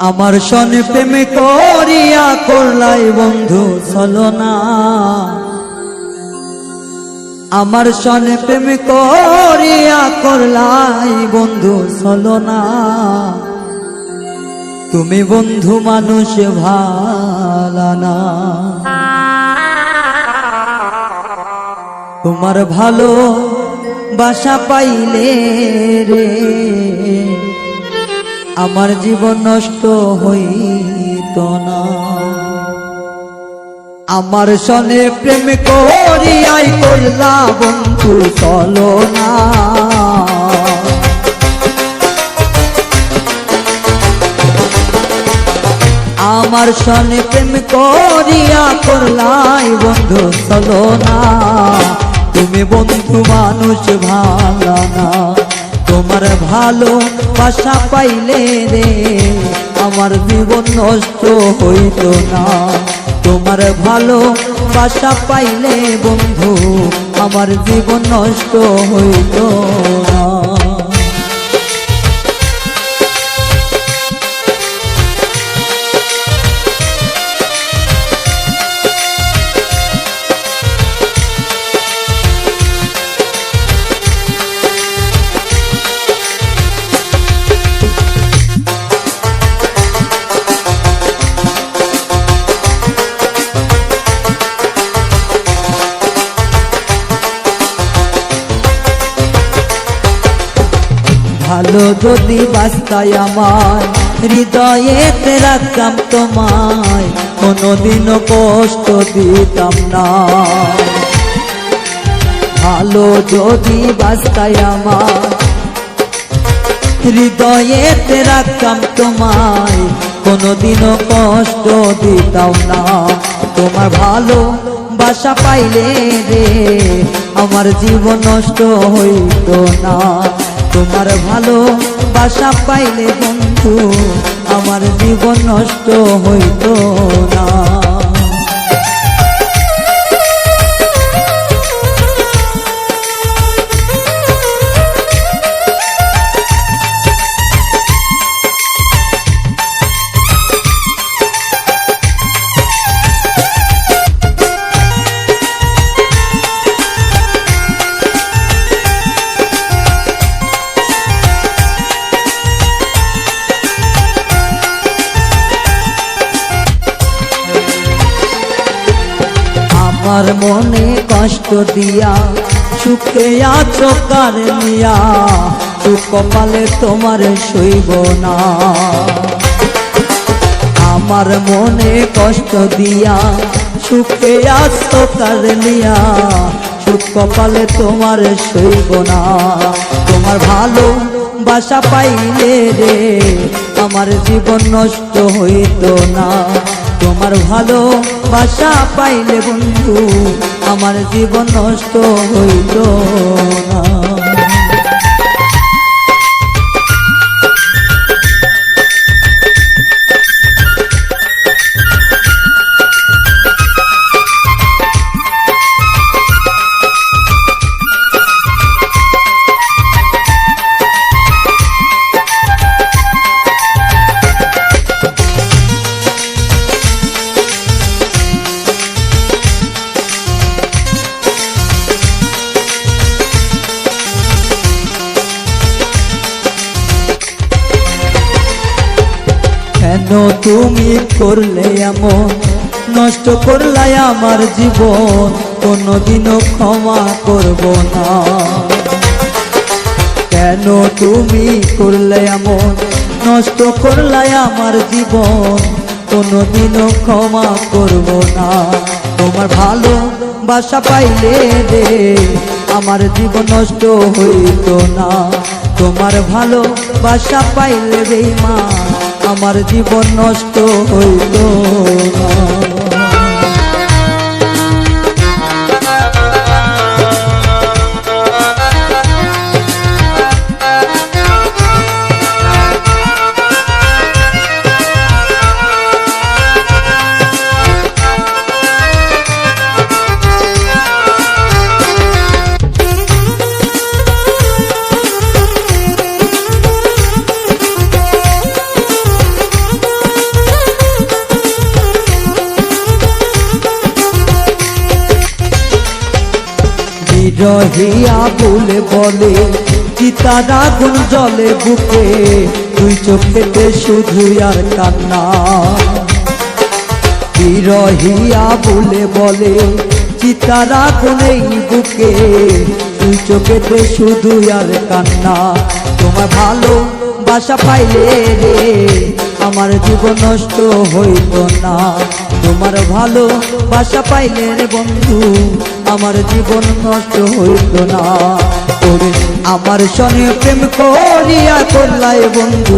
আমার সনে প্রেম করিয়া করলাই বন্ধু ছলনা, আমার সনে প্রেম করিয়া করলাই বন্ধু ছলনা। তুমি বন্ধু মানুষ ভালো না, তোমার ভালো বাসা পাইলে রে আমার জীবন নষ্ট হইত না। আমার সনে প্রেম করিয়াই করলা বন্ধু ছলনা, আমার সনে প্রেম করিয়া করলাই বন্ধু ছলনা। তুমি বন্ধু মানুষ ভালো না, তোমার ভালো বাসা পাইলে রে আমার জীবন নষ্ট হইত না। তোমার ভালো বাসা পাইলে বন্ধু আমার জীবন নষ্ট হইত না। ভালো যদি বাস্তায় আমার হৃদয়েতে রাখতাম তোমায়, কোনোদিনও কষ্ট দিতাম না। ভালো যদি বাস্তায় আমার হৃদয়েতে রাখতাম তোমায়, কোনোদিনও কষ্ট দিতাম না। তোমার ভালো বাসা পাইলে রে আমার জীবন নষ্ট হইত না। তোমার ভালো বাসা পাইলে বন্ধু আমার জীবন নষ্ট হইত না। আমার মনে কষ্ট দিয়া সুখে আছো কার নিয়া, সুখ কপালে তোমার সইব না। আমার মনে কষ্ট দিয়া সুখে আছো কার নিয়া, সুখ কপালে তোমার সইব না। তোমার ভালো বাসা পাইলে রে আমার জীবন নষ্ট হইত না। তোমার ভালো বাসা পাইলে বন্ধু আমার জীবন নষ্ট হইত না। কেন তুমি করলে এমন, নষ্ট করলে আমার জীবন, কোনোদিনও ক্ষমা করব না। কেন তুমি করলে এমন, নষ্ট করলে আমার জীবন, কোনোদিনও ক্ষমা করব না। তোমার ভালো বাসা পাইলে রে আমার জীবন নষ্ট হইত না। তোমার ভালো বাসা পাইলে রে মা আমার জীবন নষ্ট হইত না। বিরহিয়া বলে বলে চিতার আগুন জলে বুকে দুই চোখেতে শুধু আর কান্না বিরহিয়া বলে বলে চিতার আগুন এই বুকে দুই চোখেতে শুধু আর কান্না তোমার ভালো বাসা পাইলে রে আমার জীবন নষ্ট হইত না তোমার ভালো বাসা পাইলে রে বন্ধু আমার জীবন নষ্ট হইত না ওরে আমার সনে প্রেম করিয়া করলাই বন্ধু।